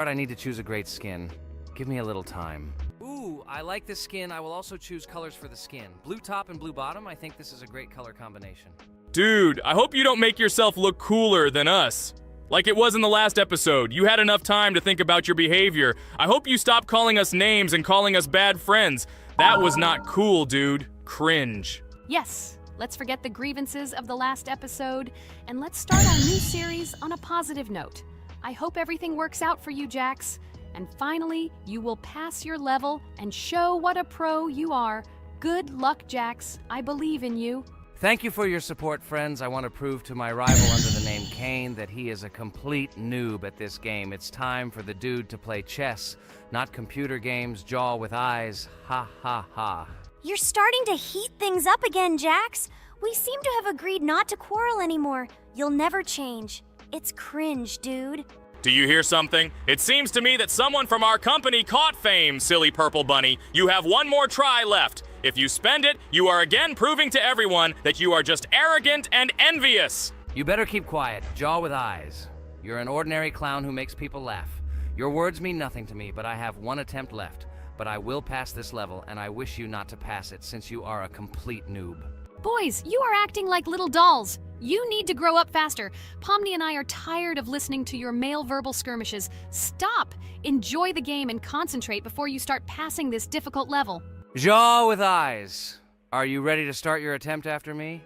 I need to choose a great skin. Give me a little time. Ooh, I like this skin. I will also choose colors for the skin. Blue top and blue bottom. I think this is a great color combination. Dude, I hope you don't make yourself look cooler than us. Like it was in the last episode. You had enough time to think about your behavior. I hope you stop calling us names and calling us bad friends. That was not cool, dude. Cringe. Yes, let's forget the grievances of the last episode, and let's start our new series on a positive note. I hope everything works out for you, Jax. And finally, you will pass your level and show what a pro you are. Good luck, Jax. I believe in you. Thank you for your support, friends. I want to prove to my rival under the name Kane that he is a complete noob at this game. It's time for the dude to play chess, not computer games, jaw with eyes. Ha ha ha. You're starting to heat things up again, Jax. We seem to have agreed not to quarrel anymore. You'll never change. It's cringe, dude. Do you hear something? It seems to me that someone from our company caught fame, silly purple bunny. You have one more try left. If you spend it, you are again proving to everyone that you are just arrogant and envious. You better keep quiet, jaw with eyes. You're an ordinary clown who makes people laugh. Your words mean nothing to me, but I have one attempt left. But I will pass this level, and I wish you not to pass it since you are a complete noob. Boys, you are acting like little dolls. You need to grow up faster. Pomni and I are tired of listening to your male verbal skirmishes. Stop! Enjoy the game and concentrate before you start passing this difficult level. Jaw with eyes. Are you ready to start your attempt after me?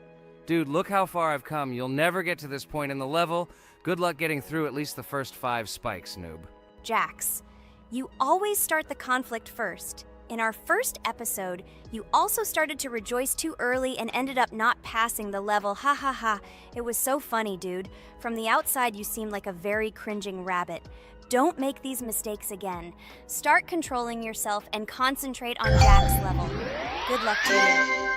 Dude, look how far I've come. You'll never get to this point in the level. Good luck getting through at least the first 5 spikes, noob. Jax, you always start the conflict first. In our first episode, you also started to rejoice too early and ended up not passing the level. Ha ha ha. It was so funny, dude. From the outside, you seemed like a very cringing rabbit. Don't make these mistakes again. Start controlling yourself and concentrate on Jax's level. Good luck to you.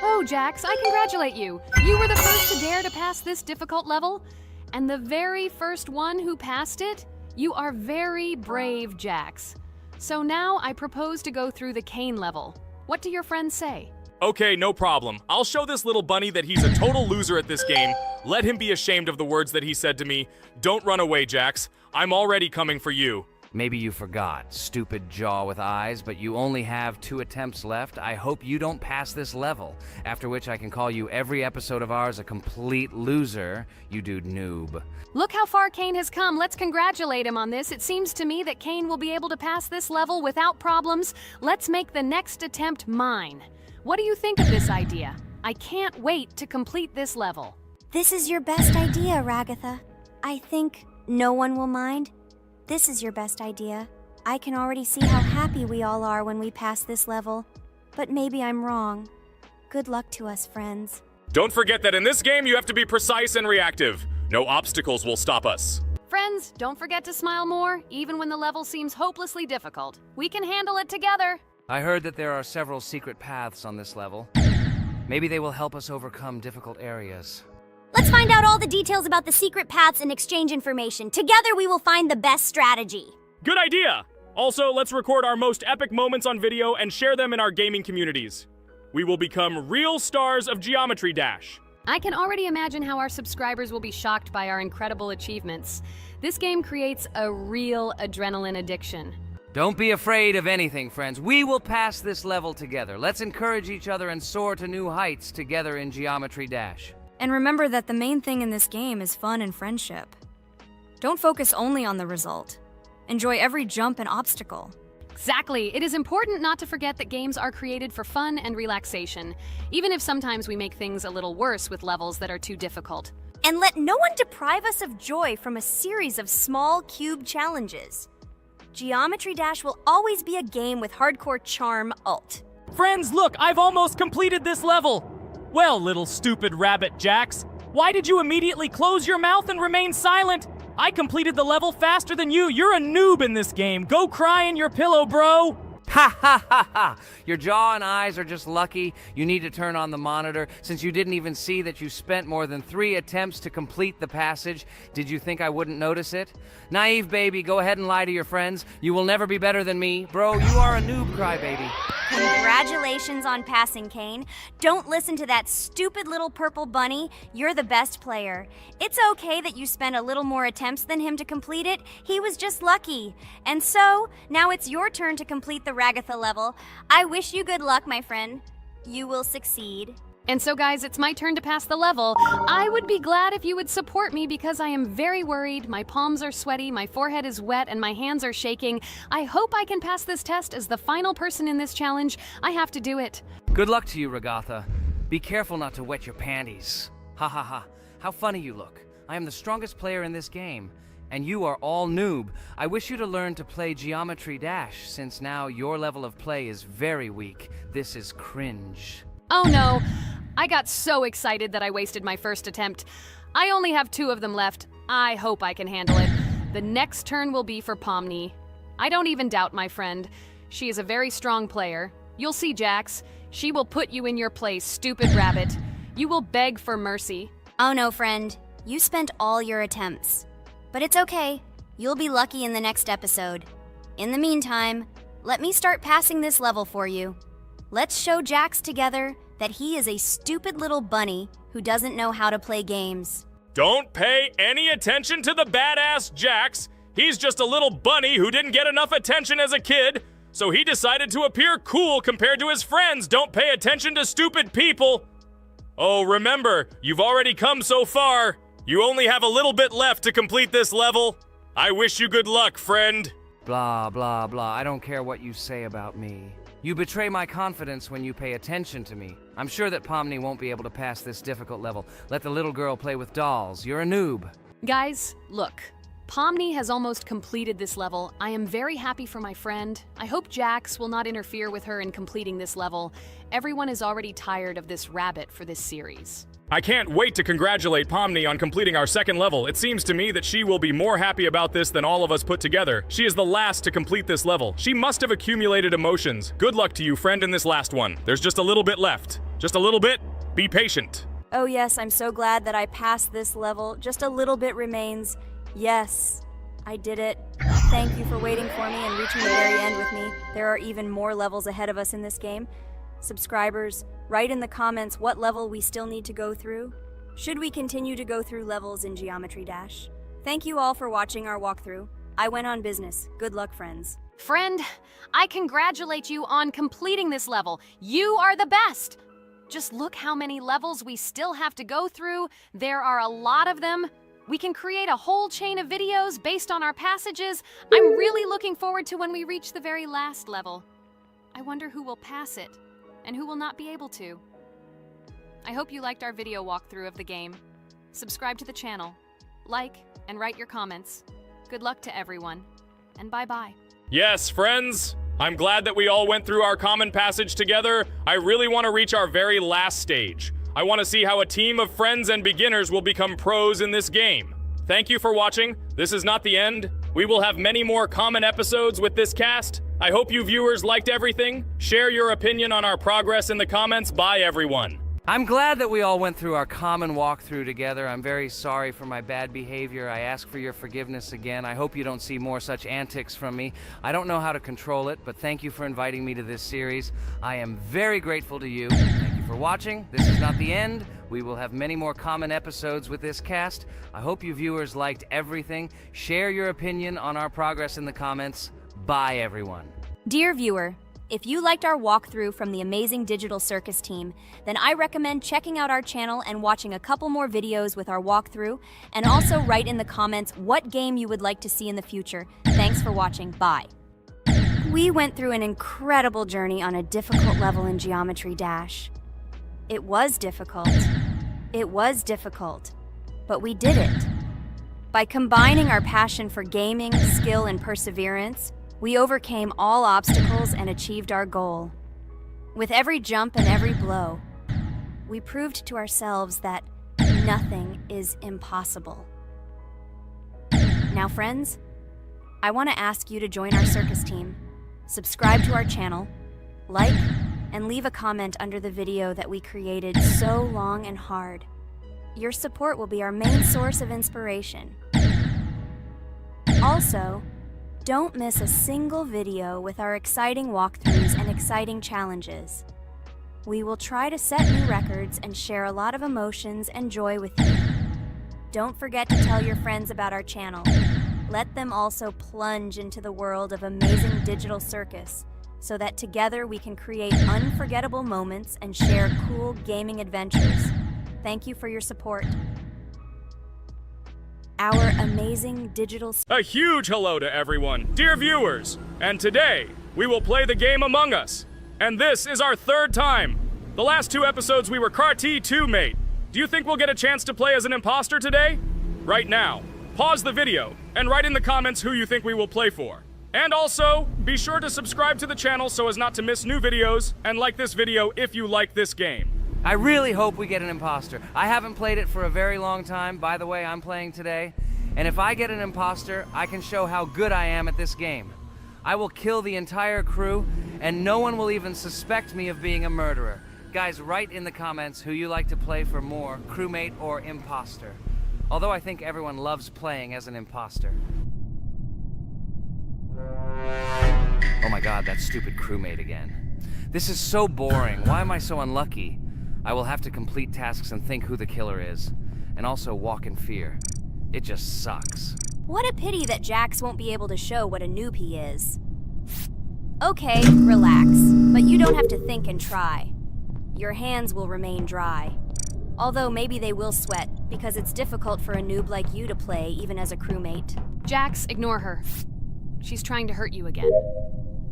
Oh, Jax, I congratulate you. You were the first to dare to pass this difficult level, and the very first one who passed it. You are very brave, Jax. So now I propose to go through the Kane level. What do your friends say? Okay, no problem. I'll show this little bunny that he's a total loser at this game. Let him be ashamed of the words that he said to me. Don't run away, Jax. I'm already coming for you. Maybe you forgot, stupid jaw with eyes, but you only have 2 attempts left. I hope you don't pass this level, after which I can call you every episode of ours a complete loser, you dude noob. Look how far Kane has come. Let's congratulate him on this. It seems to me that Kane will be able to pass this level without problems. Let's make the next attempt mine. What do you think of this idea? I can't wait to complete this level. This is your best idea, Ragatha. I think no one will mind. This is your best idea. I can already see how happy we all are when we pass this level. But maybe I'm wrong. Good luck to us, friends. Don't forget that in this game you have to be precise and reactive. No obstacles will stop us. Friends, don't forget to smile more, even when the level seems hopelessly difficult. We can handle it together. I heard that there are several secret paths on this level. Maybe they will help us overcome difficult areas. Let's find out all the details about the secret paths and exchange information. Together we will find the best strategy. Good idea! Also, let's record our most epic moments on video and share them in our gaming communities. We will become real stars of Geometry Dash. I can already imagine how our subscribers will be shocked by our incredible achievements. This game creates a real adrenaline addiction. Don't be afraid of anything, friends. We will pass this level together. Let's encourage each other and soar to new heights together in Geometry Dash. And remember that the main thing in this game is fun and friendship. Don't focus only on the result. Enjoy every jump and obstacle. Exactly. It is important not to forget that games are created for fun and relaxation, even if sometimes we make things a little worse with levels that are too difficult. And let no one deprive us of joy from a series of small cube challenges. Geometry Dash will always be a game with hardcore charm ult. Friends, look, I've almost completed this level. Well, little stupid rabbit Jax, why did you immediately close your mouth and remain silent? I completed the level faster than you. You're a noob in this game. Go cry in your pillow, bro. Ha ha ha ha! Your jaw and eyes are just lucky. You need to turn on the monitor since you didn't even see that you spent more than 3 attempts to complete the passage. Did you think I wouldn't notice it? Naive baby, go ahead and lie to your friends. You will never be better than me. Bro, you are a noob crybaby. Congratulations on passing, Kane. Don't listen to that stupid little purple bunny. You're the best player. It's okay that you spent a little more attempts than him to complete it. He was just lucky. And so, now it's your turn to complete the Ragatha level. I wish you good luck, my friend. You will succeed. And so, guys, it's my turn to pass the level. I would be glad if you would support me because I am very worried. My palms are sweaty, my forehead is wet, and my hands are shaking. I hope I can pass this test as the final person in this challenge. I have to do it. Good luck to you, Ragatha. Be careful not to wet your panties. Ha ha ha. How funny you look. I am the strongest player in this game. And you are all noob. I wish you to learn to play Geometry Dash, since now your level of play is very weak. This is cringe. Oh no, I got so excited that I wasted my first attempt. I only have 2 of them left. I hope I can handle it. The next turn will be for Pomni. I don't even doubt my friend. She is a very strong player. You'll see, Jax. She will put you in your place, stupid rabbit. You will beg for mercy. Oh no, friend. You spent all your attempts. But it's okay. You'll be lucky in the next episode. In the meantime, let me start passing this level for you. Let's show Jax together that he is a stupid little bunny who doesn't know how to play games. Don't pay any attention to the badass Jax. He's just a little bunny who didn't get enough attention as a kid, so he decided to appear cool compared to his friends. Don't pay attention to stupid people. Oh, remember, you've already come so far. You only have a little bit left to complete this level. I wish you good luck, friend. Blah, blah, blah. I don't care what you say about me. You betray my confidence when you pay attention to me. I'm sure that Pomni won't be able to pass this difficult level. Let the little girl play with dolls. You're a noob. Guys, look. Pomni has almost completed this level. I am very happy for my friend. I hope Jax will not interfere with her in completing this level. Everyone is already tired of this rabbit for this series. I can't wait to congratulate Pomni on completing our second level. It seems to me that she will be more happy about this than all of us put together. She is the last to complete this level. She must have accumulated emotions. Good luck to you, friend, in this last one. There's just a little bit left. Just a little bit. Be patient. Oh yes, I'm so glad that I passed this level. Just a little bit remains. Yes, I did it. Thank you for waiting for me and reaching the very end with me. There are even more levels ahead of us in this game. Subscribers, write in the comments what level we still need to go through. Should we continue to go through levels in Geometry Dash? Thank you all for watching our walkthrough. I went on business. Good luck, friends. Friend, I congratulate you on completing this level. You are the best. Just look how many levels we still have to go through. There are a lot of them. We can create a whole chain of videos based on our passages. I'm really looking forward to when we reach the very last level. I wonder who will pass it and who will not be able to. I hope you liked our video walkthrough of the game. Subscribe to the channel, like, and write your comments. Good luck to everyone, and bye-bye. Yes, friends. I'm glad that we all went through our common passage together. I really want to reach our very last stage. I want to see how a team of friends and beginners will become pros in this game. Thank you for watching. This is not the end. We will have many more common episodes with this cast. I hope you viewers liked everything. Share your opinion on our progress in the comments. Bye, everyone. I'm glad that we all went through our common walkthrough together. I'm very sorry for my bad behavior. I ask for your forgiveness again. I hope you don't see more such antics from me. I don't know how to control it, but thank you for inviting me to this series. I am very grateful to you. Thank you for watching. This is not the end. We will have many more common episodes with this cast. I hope you viewers liked everything. Share your opinion on our progress in the comments. Bye, everyone. Dear viewer, if you liked our walkthrough from the amazing Digital Circus team, then I recommend checking out our channel and watching a couple more videos with our walkthrough, and also write in the comments what game you would like to see in the future. Thanks for watching. Bye. We went through an incredible journey on a difficult level in Geometry Dash. It was difficult. It was difficult. But we did it. By combining our passion for gaming, skill, and perseverance, we overcame all obstacles and achieved our goal. With every jump and every blow, we proved to ourselves that nothing is impossible. Now, friends, I want to ask you to join our circus team, subscribe to our channel, like, and leave a comment under the video that we created so long and hard. Your support will be our main source of inspiration. Also, don't miss a single video with our exciting walkthroughs and and exciting challenges. We will try to set new records and share a lot of emotions and joy with you. Don't forget to tell your friends about our channel. Let them also plunge into the world of amazing digital circus so that together we can create unforgettable moments and share cool gaming adventures. Thank you for your support. Our amazing digital... A huge hello to everyone, dear viewers. And today, we will play the game Among Us. And this is our third time. The last 2 episodes we were CAR-T 2 mate. Do you think we'll get a chance to play as an imposter today? Right now, pause the video and write in the comments who you think we will play for. And also, be sure to subscribe to the channel so as not to miss new videos, and like this video if you like this game. I really hope we get an imposter. I haven't played it for a very long time. By the way, I'm playing today. And if I get an imposter, I can show how good I am at this game. I will kill the entire crew, and no one will even suspect me of being a murderer. Guys, write in the comments who you like to play for more, crewmate or imposter. Although I think everyone loves playing as an imposter. Oh my god, that stupid crewmate again. This is so boring. Why am I so unlucky? I will have to complete tasks and think who the killer is, and also walk in fear. It just sucks. What a pity that Jax won't be able to show what a noob he is. Okay, relax, but you don't have to think and try. Your hands will remain dry. Although maybe they will sweat, because it's difficult for a noob like you to play, even as a crewmate. Jax, ignore her. She's trying to hurt you again.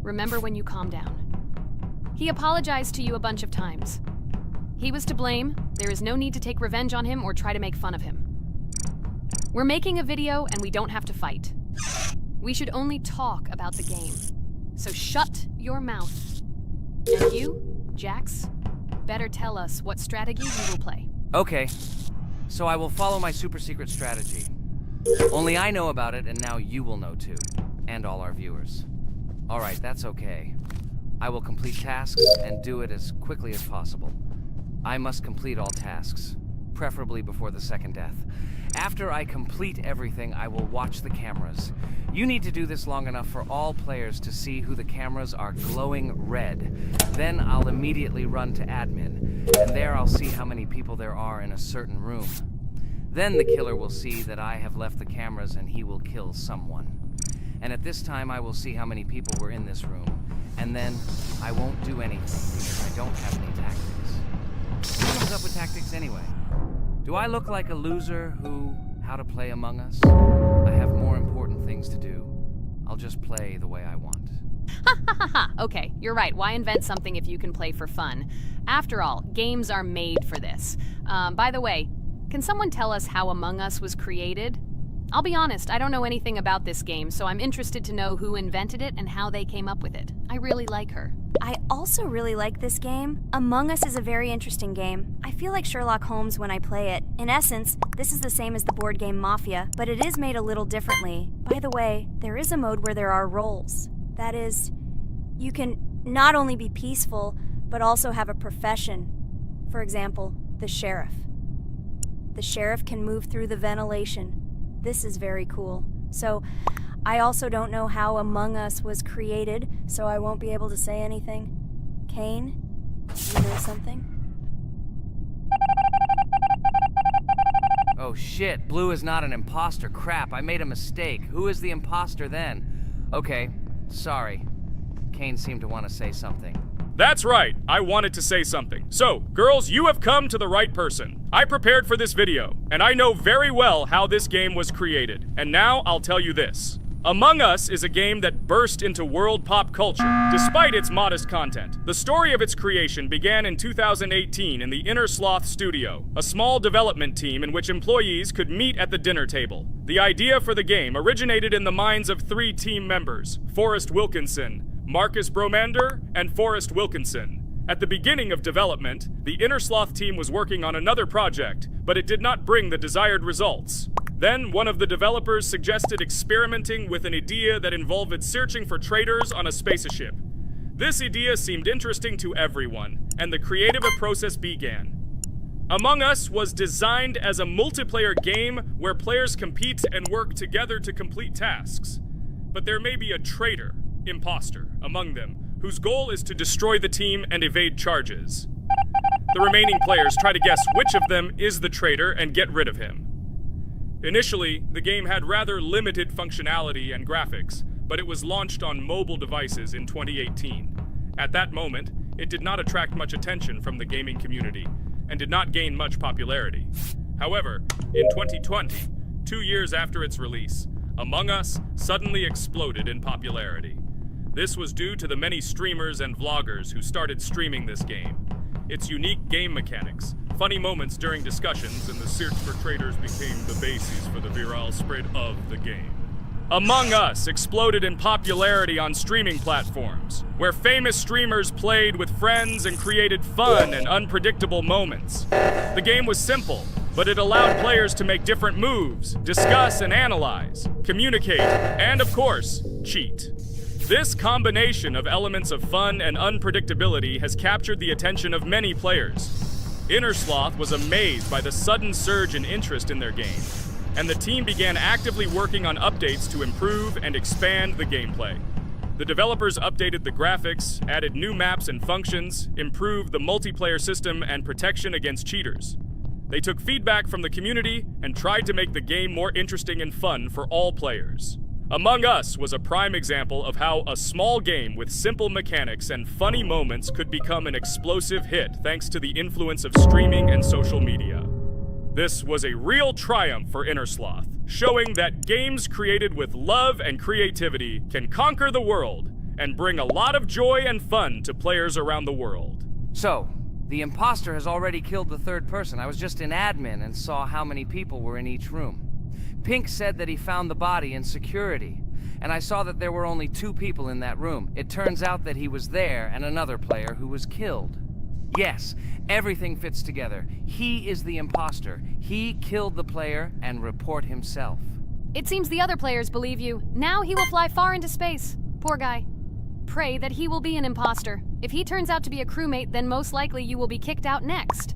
Remember when you calm down. He apologized to you a bunch of times. He was to blame. There is no need to take revenge on him or try to make fun of him. We're making a video and we don't have to fight. We should only talk about the game. So shut your mouth. And you, Jax, better tell us what strategy you will play. Okay, so I will follow my super secret strategy. Only I know about it, and now you will know too. And all our viewers. Alright, that's okay. I will complete tasks and do it as quickly as possible. I must complete all tasks, preferably before the second death. After I complete everything, I will watch the cameras. You need to do this long enough for all players to see who the cameras are glowing red. Then I'll immediately run to admin, and there I'll see how many people there are in a certain room. Then the killer will see that I have left the cameras and he will kill someone. And at this time I will see how many people were in this room. And then I won't do anything because I don't have any tactics. Who comes up with tactics anyway? Do I look like a loser who, how to play Among Us? I have more important things to do. I'll just play the way I want. Ha ha ha ha! Okay, you're right. Why invent something if you can play for fun? After all, games are made for this. By the way, can someone tell us how Among Us was created? I'll be honest, I don't know anything about this game, so I'm interested to know who invented it and how they came up with it. I really like her. I also really like this game. Among Us is a very interesting game. I feel like Sherlock Holmes when I play it. In essence, this is the same as the board game Mafia, but it is made a little differently. By the way, there is a mode where there are roles. That is, you can not only be peaceful, but also have a profession. For example, the sheriff. The sheriff can move through the ventilation. This is very cool. So, I also don't know how Among Us was created, so I won't be able to say anything. Kane, you know something? Oh shit, Blue is not an imposter. Crap, I made a mistake. Who is the imposter then? Okay, sorry. Kane seemed to want to say something. That's right, I wanted to say something. So, girls, you have come to the right person. I prepared for this video, and I know very well how this game was created. And now I'll tell you this. Among Us is a game that burst into world pop culture, despite its modest content. The story of its creation began in 2018 in the Inner Sloth Studio, a small development team in which employees could meet at the dinner table. The idea for the game originated in the minds of 3 team members, Forrest Wilkinson, Marcus Bromander, and Forrest Wilkinson. At the beginning of development, the Inner Sloth team was working on another project, but it did not bring the desired results. Then, one of the developers suggested experimenting with an idea that involved searching for traitors on a spaceship. This idea seemed interesting to everyone, and the creative process began. Among Us was designed as a multiplayer game where players compete and work together to complete tasks. But there may be a traitor, imposter, among them, whose goal is to destroy the team and evade charges. The remaining players try to guess which of them is the traitor and get rid of him. Initially, the game had rather limited functionality and graphics, but it was launched on mobile devices in 2018. At that moment, it did not attract much attention from the gaming community and did not gain much popularity. However, in 2020, 2 years after its release, Among Us suddenly exploded in popularity. This was due to the many streamers and vloggers who started streaming this game. Its unique game mechanics, funny moments during discussions, and the search for traitors became the basis for the viral spread of the game. Among Us exploded in popularity on streaming platforms, where famous streamers played with friends and created fun and unpredictable moments. The game was simple, but it allowed players to make different moves, discuss and analyze, communicate, and of course, cheat. This combination of elements of fun and unpredictability has captured the attention of many players. Innersloth was amazed by the sudden surge in interest in their game, and the team began actively working on updates to improve and expand the gameplay. The developers updated the graphics, added new maps and functions, improved the multiplayer system and protection against cheaters. They took feedback from the community and tried to make the game more interesting and fun for all players. Among Us was a prime example of how a small game with simple mechanics and funny moments could become an explosive hit thanks to the influence of streaming and social media. This was a real triumph for Innersloth, showing that games created with love and creativity can conquer the world and bring a lot of joy and fun to players around the world. So, the imposter has already killed the third person. I was just in admin and saw how many people were in each room. Pink said that he found the body in security, and I saw that there were only 2 people in that room. It turns out that he was there and another player who was killed. Yes, everything fits together. He is the imposter. He killed the player and report himself. It seems the other players believe you. Now he will fly far into space. Poor guy. Pray that he will be an imposter. If he turns out to be a crewmate, then most likely you will be kicked out next.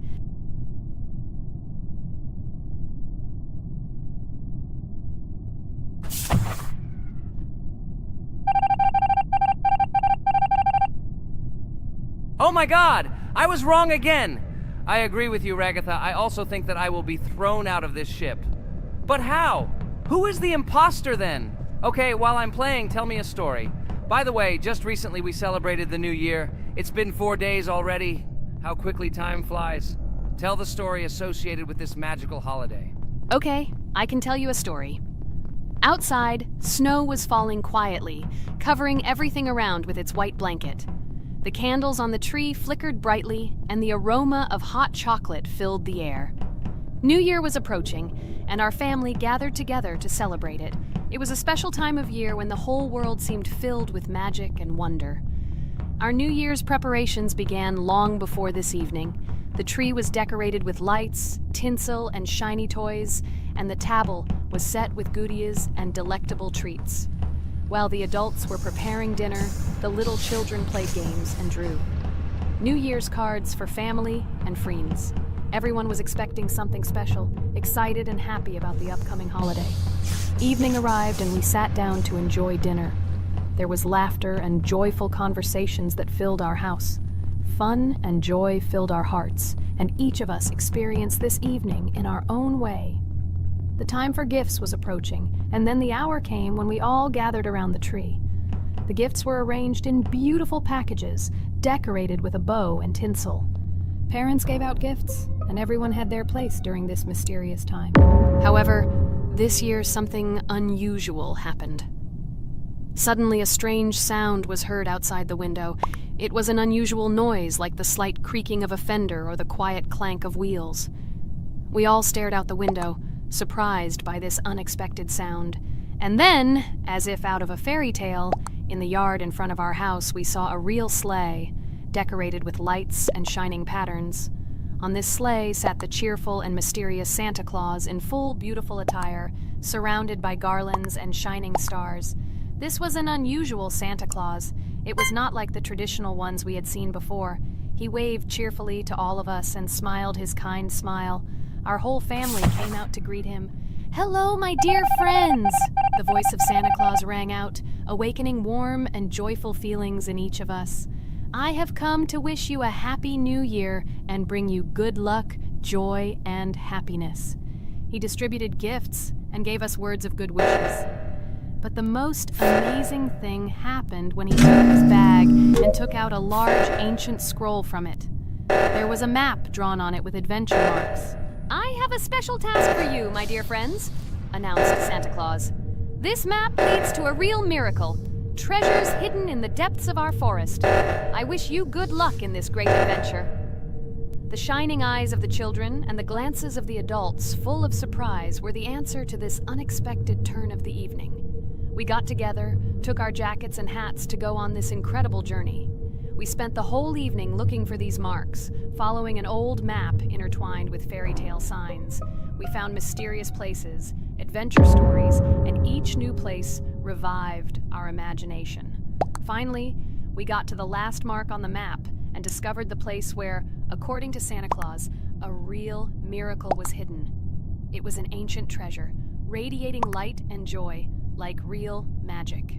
Oh my god! I was wrong again! I agree with you, Ragatha. I also think that I will be thrown out of this ship. But how? Who is the imposter then? Okay, while I'm playing, tell me a story. By the way, just recently we celebrated the new year. It's been 4 days already. How quickly time flies. Tell the story associated with this magical holiday. Okay, I can tell you a story. Outside, snow was falling quietly, covering everything around with its white blanket. The candles on the tree flickered brightly, and the aroma of hot chocolate filled the air. New Year was approaching, and our family gathered together to celebrate it. It was a special time of year when the whole world seemed filled with magic and wonder. Our New Year's preparations began long before this evening. The tree was decorated with lights, tinsel, and shiny toys, and the table was set with goodies and delectable treats. While the adults were preparing dinner, the little children played games and drew. New Year's cards for family and friends. Everyone was expecting something special, excited and happy about the upcoming holiday. Evening arrived and we sat down to enjoy dinner. There was laughter and joyful conversations that filled our house. Fun and joy filled our hearts, and each of us experienced this evening in our own way. The time for gifts was approaching, and then the hour came when we all gathered around the tree. The gifts were arranged in beautiful packages, decorated with a bow and tinsel. Parents gave out gifts, and everyone had their place during this mysterious time. However, this year something unusual happened. Suddenly a strange sound was heard outside the window. It was an unusual noise, like the slight creaking of a fender or the quiet clank of wheels. We all stared out the window, surprised by this unexpected sound. And then, as if out of a fairy tale, in the yard in front of our house we saw a real sleigh, decorated with lights and shining patterns. On this sleigh sat the cheerful and mysterious Santa Claus in full beautiful attire, surrounded by garlands and shining stars. This was an unusual Santa Claus. It was not like the traditional ones we had seen before. He waved cheerfully to all of us and smiled his kind smile. Our whole family came out to greet him. "Hello, my dear friends!" The voice of Santa Claus rang out, awakening warm and joyful feelings in each of us. I have come to wish you a happy new year and bring you good luck, joy, and happiness. He distributed gifts and gave us words of good wishes. But the most amazing thing happened when he took his bag and took out a large ancient scroll from it. There was a map drawn on it with adventure marks. I have a special task for you, my dear friends, announced Santa Claus. This map leads to a real miracle. Treasures hidden in the depths of our forest. I wish you good luck in this great adventure. The shining eyes of the children and the glances of the adults, full of surprise, were the answer to this unexpected turn of the evening. We got together, took our jackets and hats to go on this incredible journey. We spent the whole evening looking for these marks, following an old map intertwined with fairy tale signs. We found mysterious places, adventure stories, and each new place revived our imagination. Finally, we got to the last mark on the map and discovered the place where, according to Santa Claus, a real miracle was hidden. It was an ancient treasure, radiating light and joy, like real magic.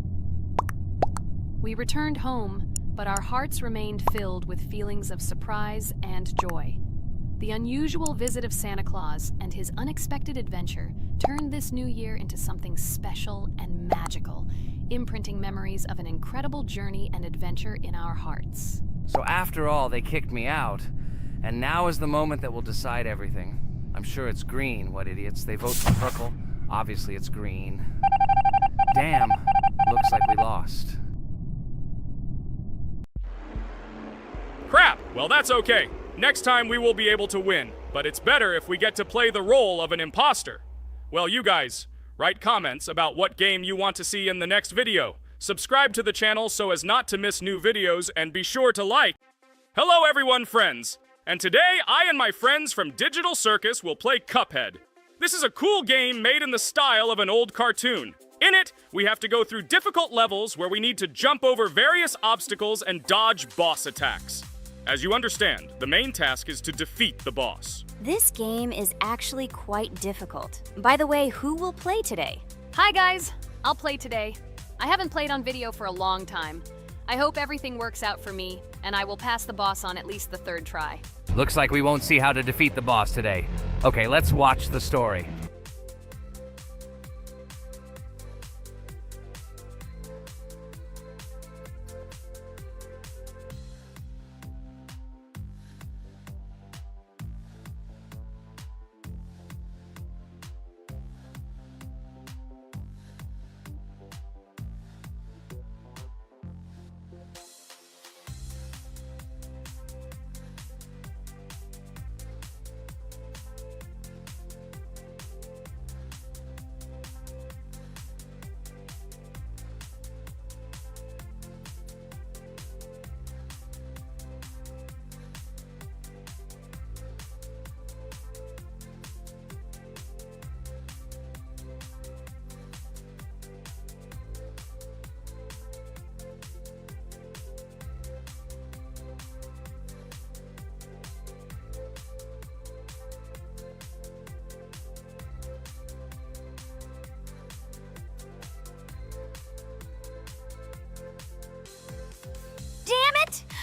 We returned home, but our hearts remained filled with feelings of surprise and joy. The unusual visit of Santa Claus and his unexpected adventure turned this new year into something special and magical, imprinting memories of an incredible journey and adventure in our hearts. So after all, they kicked me out, and now is the moment that will decide everything. I'm sure it's green, what idiots. They vote for purple. Obviously it's green. Damn, looks like we lost. Crap! Well, that's okay. Next time we will be able to win, but it's better if we get to play the role of an imposter. Well, you guys, write comments about what game you want to see in the next video. Subscribe to the channel so as not to miss new videos, and be sure to like. Hello everyone, friends! And today, I and my friends from Digital Circus will play Cuphead. This is a cool game made in the style of an old cartoon. In it, we have to go through difficult levels where we need to jump over various obstacles and dodge boss attacks. As you understand, the main task is to defeat the boss. This game is actually quite difficult. By the way, who will play today? Hi guys, I'll play today. I haven't played on video for a long time. I hope everything works out for me, and I will pass the boss on at least the third try. Looks like we won't see how to defeat the boss today. Okay, let's watch the story.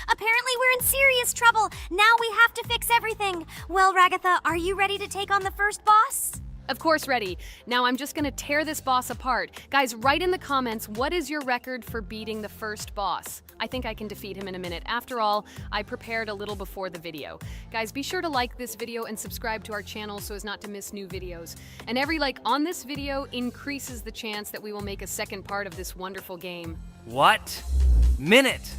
Apparently we're in serious trouble. Now we have to fix everything. Well, Ragatha, are you ready to take on the first boss? Of course, ready. Now I'm just gonna tear this boss apart. Guys, write in the comments, what is your record for beating the first boss? I think I can defeat him in a minute. After all, I prepared a little before the video. Guys, be sure to like this video and subscribe to our channel so as not to miss new videos. And every like on this video increases the chance that we will make a second part of this wonderful game. What? Minute!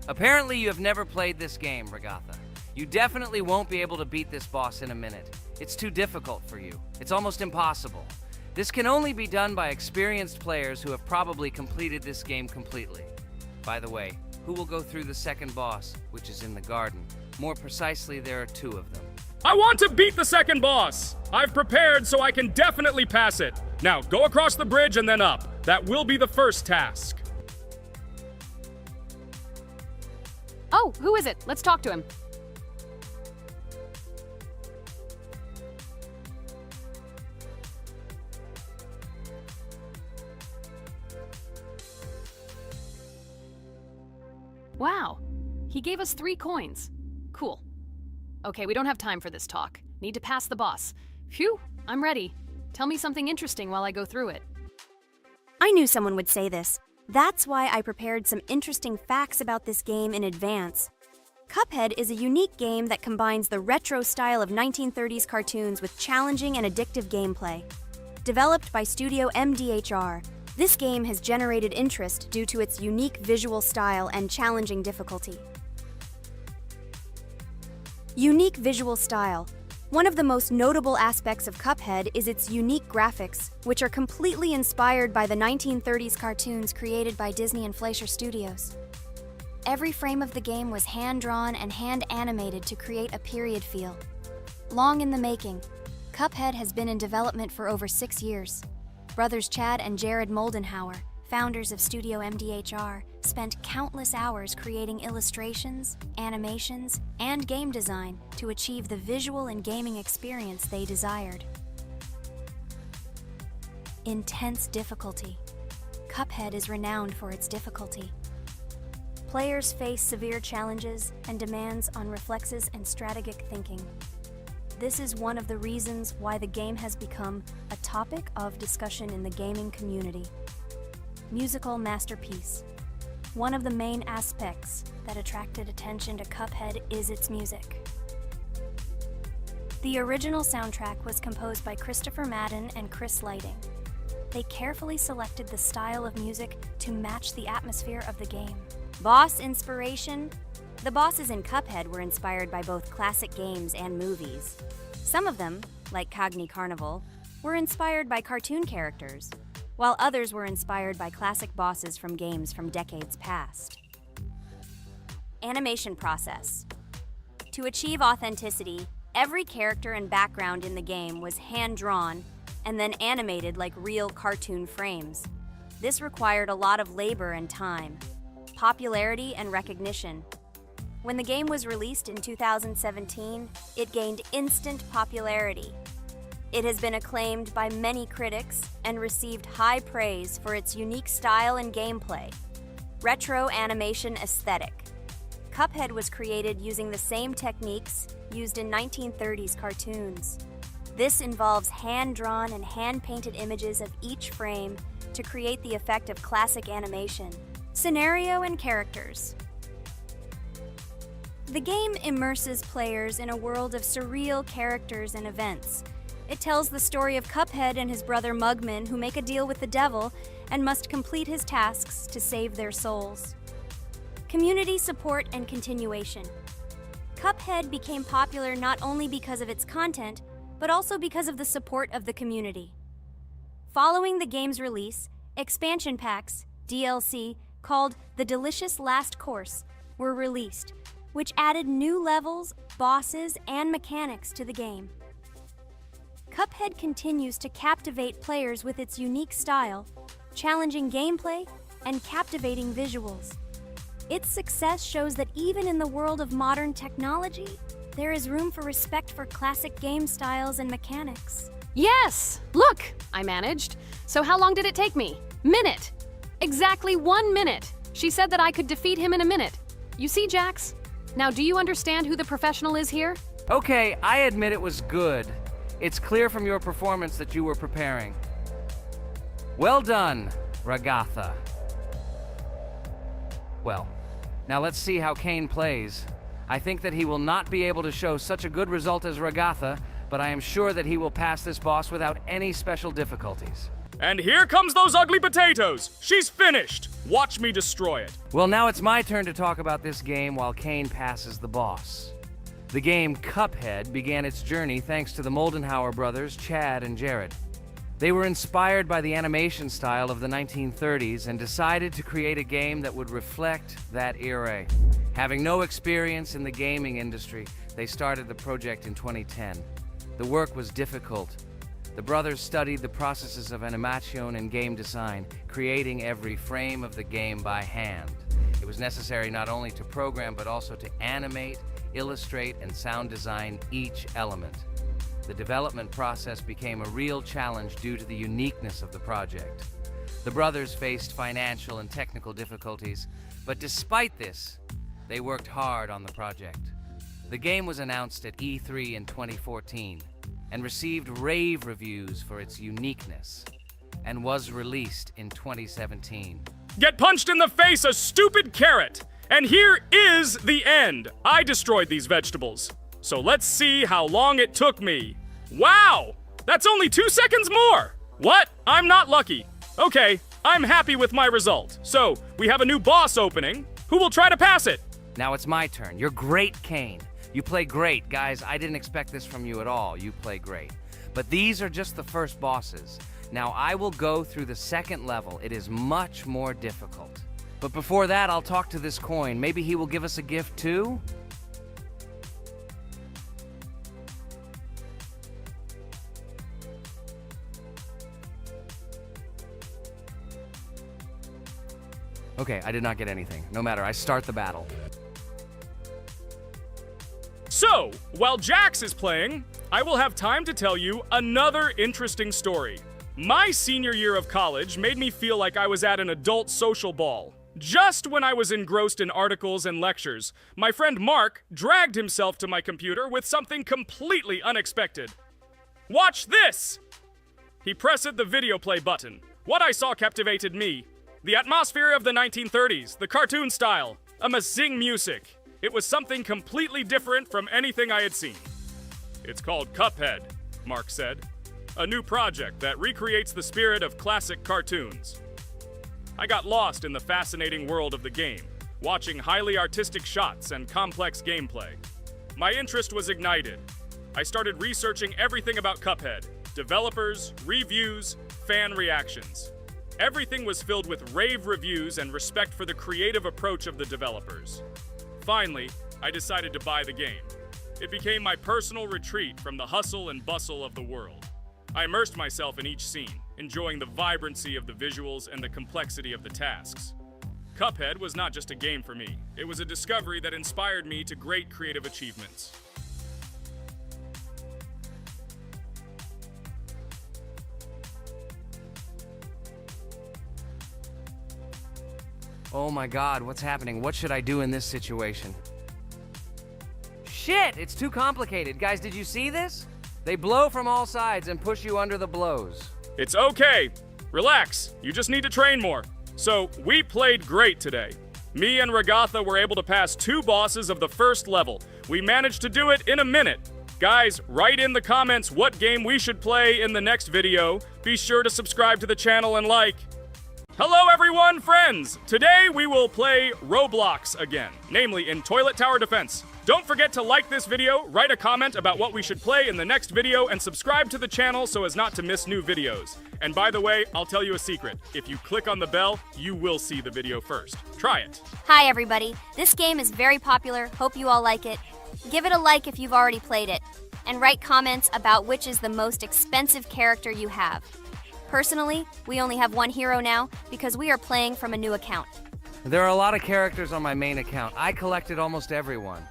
Apparently you have never played this game, Ragatha. You definitely won't be able to beat this boss in a minute. It's too difficult for you. It's almost impossible. This can only be done by experienced players who have probably completed this game completely. By the way, who will go through the second boss, which is in the garden? More precisely, there are two of them. I want to beat the second boss! I've prepared so I can definitely pass it. Now, go across the bridge and then up. That will be the first task. Oh, who is it? Let's talk to him. Wow, he gave us 3 coins. Cool. Okay, we don't have time for this talk. Need to pass the boss. Phew, I'm ready. Tell me something interesting while I go through it. I knew someone would say this. That's why I prepared some interesting facts about this game in advance. Cuphead is a unique game that combines the retro style of 1930s cartoons with challenging and addictive gameplay. Developed by Studio MDHR, this game has generated interest due to its unique visual style and challenging difficulty. Unique visual style. One of the most notable aspects of Cuphead is its unique graphics, which are completely inspired by the 1930s cartoons created by Disney and Fleischer Studios. Every frame of the game was hand-drawn and hand-animated to create a period feel. Long in the making, Cuphead has been in development for over 6 years. Brothers Chad and Jared Moldenhauer, founders of Studio MDHR, spent countless hours creating illustrations, animations, and game design to achieve the visual and gaming experience they desired. Intense difficulty. Cuphead is renowned for its difficulty. Players face severe challenges and demands on reflexes and strategic thinking. This is one of the reasons why the game has become a topic of discussion in the gaming community. Musical masterpiece. One of the main aspects that attracted attention to Cuphead is its music. The original soundtrack was composed by Christopher Madden and Chris Lighting. They carefully selected the style of music to match the atmosphere of the game. Boss inspiration. The bosses in Cuphead were inspired by both classic games and movies. Some of them, like Cogni Carnival, were inspired by cartoon characters, while others were inspired by classic bosses from games from decades past. Animation process. To achieve authenticity, every character and background in the game was hand-drawn and then animated like real cartoon frames. This required a lot of labor and time. Popularity and recognition. When the game was released in 2017, it gained instant popularity. It has been acclaimed by many critics and received high praise for its unique style and gameplay. Retro animation aesthetic. Cuphead was created using the same techniques used in 1930s cartoons. This involves hand-drawn and hand-painted images of each frame to create the effect of classic animation. Scenario and characters. The game immerses players in a world of surreal characters and events. It tells the story of Cuphead and his brother Mugman, who make a deal with the devil and must complete his tasks to save their souls. Community support and continuation. Cuphead became popular not only because of its content, but also because of the support of the community. Following the game's release, expansion packs, DLC, called The Delicious Last Course, were released, which added new levels, bosses, and mechanics to the game. Cuphead continues to captivate players with its unique style, challenging gameplay, and captivating visuals. Its success shows that even in the world of modern technology, there is room for respect for classic game styles and mechanics. Yes! Look! I managed. So how long did it take me? Minute! Exactly 1 minute! She said that I could defeat him in a minute. You see, Jax? Now, do you understand who the professional is here? Okay, I admit it was good. It's clear from your performance that you were preparing. Well done, Ragatha. Well, now let's see how Kane plays. I think that he will not be able to show such a good result as Ragatha, but I am sure that he will pass this boss without any special difficulties. And here comes those ugly potatoes! She's finished! Watch me destroy it. Well, now it's my turn to talk about this game while Kane passes the boss. The game Cuphead began its journey thanks to the Moldenhauer brothers, Chad and Jared. They were inspired by the animation style of the 1930s and decided to create a game that would reflect that era. Having no experience in the gaming industry, they started the project in 2010. The work was difficult. The brothers studied the processes of animation and game design, creating every frame of the game by hand. It was necessary not only to program, but also to animate, illustrate, and sound design each element. The development process became a real challenge due to the uniqueness of the project. The brothers faced financial and technical difficulties, but despite this, They worked hard on the project. The game was announced at E3 in 2014 and received rave reviews for its uniqueness, and was released in 2017. Get punched in the face, a stupid carrot! And here is the end. I destroyed these vegetables. So let's see how long it took me. Wow! That's only 2 seconds more! What? I'm not lucky. Okay, I'm happy with my result. So, we have a new boss opening. Who will try to pass it? Now it's my turn. You're great, Kane. You play great. Guys, I didn't expect this from you at all. You play great. But these are just the first bosses. Now I will go through the second level. It is much more difficult. But before that, I'll talk to this coin. Maybe he will give us a gift too? Okay, I did not get anything. No matter, I start the battle. So, while Jax is playing, I will have time to tell you another interesting story. My senior year of college made me feel like I was at an adult social ball. Just when I was engrossed in articles and lectures, my friend Mark dragged himself to my computer with something completely unexpected. Watch this! He pressed the video play button. What I saw captivated me. The atmosphere of the 1930s, the cartoon style, amazing music. It was something completely different from anything I had seen. It's called Cuphead, Mark said. A new project that recreates the spirit of classic cartoons. I got lost in the fascinating world of the game, watching highly artistic shots and complex gameplay. My interest was ignited. I started researching everything about Cuphead, developers, reviews, fan reactions. Everything was filled with rave reviews and respect for the creative approach of the developers. Finally, I decided to buy the game. It became my personal retreat from the hustle and bustle of the world. I immersed myself in each scene, enjoying the vibrancy of the visuals and the complexity of the tasks. Cuphead was not just a game for me. It was a discovery that inspired me to great creative achievements. Oh my God, what's happening? What should I do in this situation? Shit, it's too complicated. Guys, did you see this? They blow from all sides and push you under the blows. It's okay. Relax. You just need to train more. So, we played great today. Me and Ragatha were able to pass 2 bosses of the first level. We managed to do it in a minute. Guys, write in the comments what game we should play in the next video. Be sure to subscribe to the channel and like. Hello everyone, friends! Today we will play Roblox again, namely in Toilet Tower Defense. Don't forget to like this video, write a comment about what we should play in the next video, and subscribe to the channel so as not to miss new videos. And by the way, I'll tell you a secret. If you click on the bell, you will see the video first. Try it. Hi everybody, this game is very popular, hope you all like it. Give it a like if you've already played it, and write comments about which is the most expensive character you have. Personally, we only have one hero now because we are playing from a new account. There are a lot of characters on my main account. I collected almost everyone.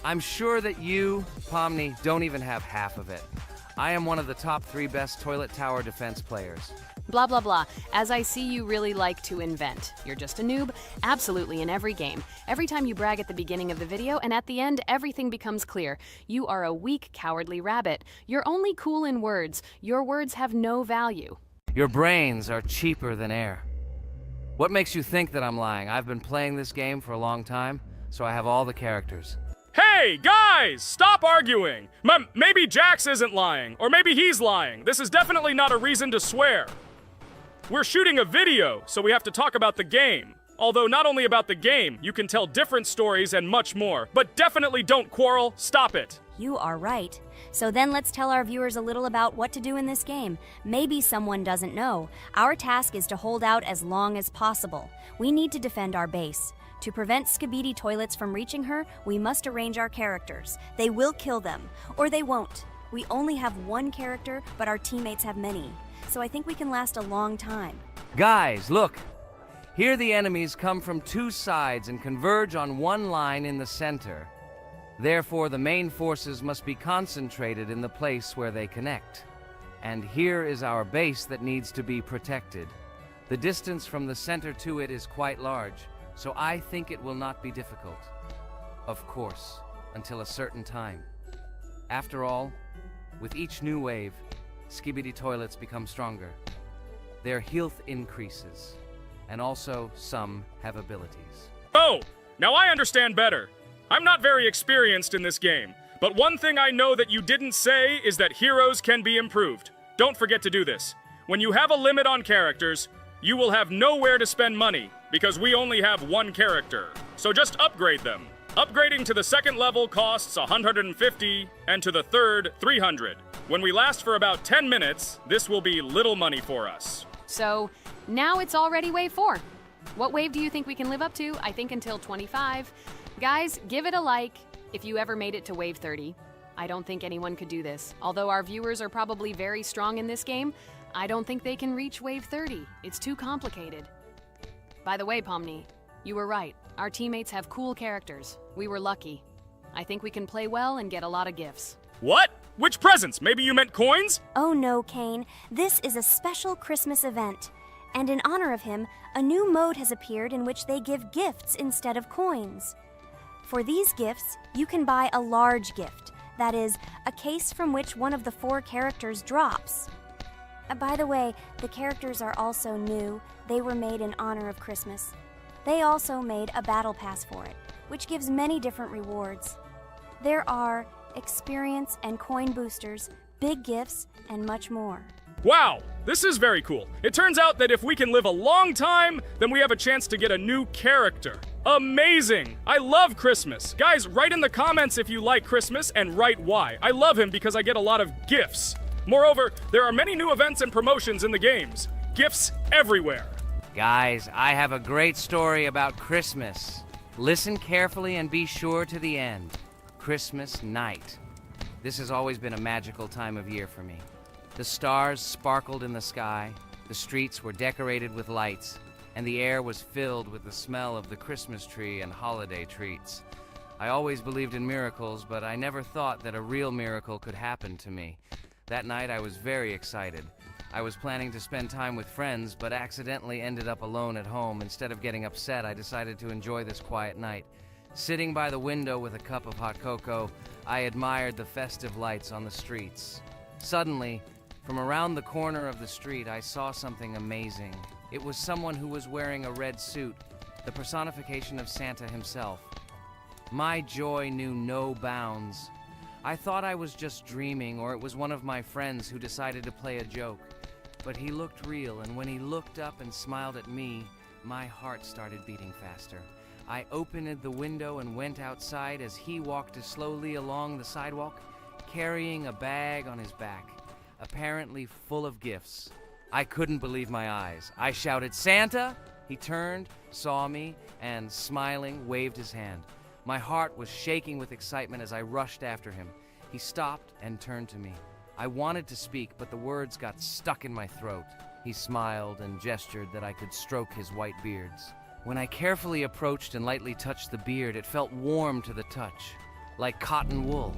I'm sure that you, Pomni, don't even have half of it. I am one of the top 3 best Toilet Tower Defense players. Blah, blah, blah. As I see you really like to invent. You're just a noob? Absolutely, in every game. Every time you brag at the beginning of the video, and at the end, everything becomes clear. You are a weak, cowardly rabbit. You're only cool in words. Your words have no value. Your brains are cheaper than air. What makes you think that I'm lying? I've been playing this game for a long time, so I have all the characters. Hey, guys! Stop arguing! Maybe Jax isn't lying, or maybe he's lying. This is definitely not a reason to swear. We're shooting a video, so we have to talk about the game. Although not only about the game, you can tell different stories and much more. But definitely don't quarrel. Stop it. You are right. So then let's tell our viewers a little about what to do in this game. Maybe someone doesn't know. Our task is to hold out as long as possible. We need to defend our base. To prevent Skibidi Toilets from reaching her, we must arrange our characters. They will kill them, or they won't. We only have one character, but our teammates have many. So I think we can last a long time. Guys, look! Here the enemies come from 2 sides and converge on one line in the center. Therefore, the main forces must be concentrated in the place where they connect. And here is our base that needs to be protected. The distance from the center to it is quite large, so I think it will not be difficult. Of course, until a certain time. After all, with each new wave, skibidi toilets become stronger. Their health increases, and also some have abilities. Oh, now I understand better. I'm not very experienced in this game, but one thing I know that you didn't say is that heroes can be improved. Don't forget to do this. When you have a limit on characters, you will have nowhere to spend money, because we only have one character. So just upgrade them. Upgrading to the second level costs 150, and to the third, 300. When we last for about 10 minutes, this will be little money for us. So, now it's already wave 4. What wave do you think we can live up to? I think until 25. Guys, give it a like if you ever made it to wave 30. I don't think anyone could do this. Although our viewers are probably very strong in this game, I don't think they can reach wave 30. It's too complicated. By the way, Pomni, you were right. Our teammates have cool characters. We were lucky. I think we can play well and get a lot of gifts. What? Which presents? Maybe you meant coins? Oh no, Kane. This is a special Christmas event. And in honor of him, a new mode has appeared in which they give gifts instead of coins. For these gifts, you can buy a large gift. That is, a case from which one of the 4 characters drops. By the way, the characters are also new. They were made in honor of Christmas. They also made a battle pass for it, which gives many different rewards. There are experience and coin boosters, big gifts, and much more. Wow, this is very cool. It turns out that if we can live a long time, then we have a chance to get a new character. Amazing! I love Christmas. Guys, write in the comments if you like Christmas and write why. I love him because I get a lot of gifts. Moreover, there are many new events and promotions in the games. Gifts everywhere. Guys, I have a great story about Christmas. Listen carefully and be sure to the end. Christmas night. This has always been a magical time of year for me. The stars sparkled in the sky, the streets were decorated with lights, and the air was filled with the smell of the Christmas tree and holiday treats. I always believed in miracles, but I never thought that a real miracle could happen to me. That night I was very excited. I was planning to spend time with friends, but accidentally ended up alone at home. Instead of getting upset, I decided to enjoy this quiet night. Sitting by the window with a cup of hot cocoa, I admired the festive lights on the streets. Suddenly, from around the corner of the street, I saw something amazing. It was someone who was wearing a red suit, the personification of Santa himself. My joy knew no bounds. I thought I was just dreaming, or it was one of my friends who decided to play a joke. But he looked real, and when he looked up and smiled at me, my heart started beating faster. I opened the window and went outside as he walked slowly along the sidewalk, carrying a bag on his back, apparently full of gifts. I couldn't believe my eyes. I shouted, "Santa!" He turned, saw me, and smiling, waved his hand. My heart was shaking with excitement as I rushed after him. He stopped and turned to me. I wanted to speak, but the words got stuck in my throat. He smiled and gestured that I could stroke his white beards. When I carefully approached and lightly touched the beard, it felt warm to the touch, like cotton wool.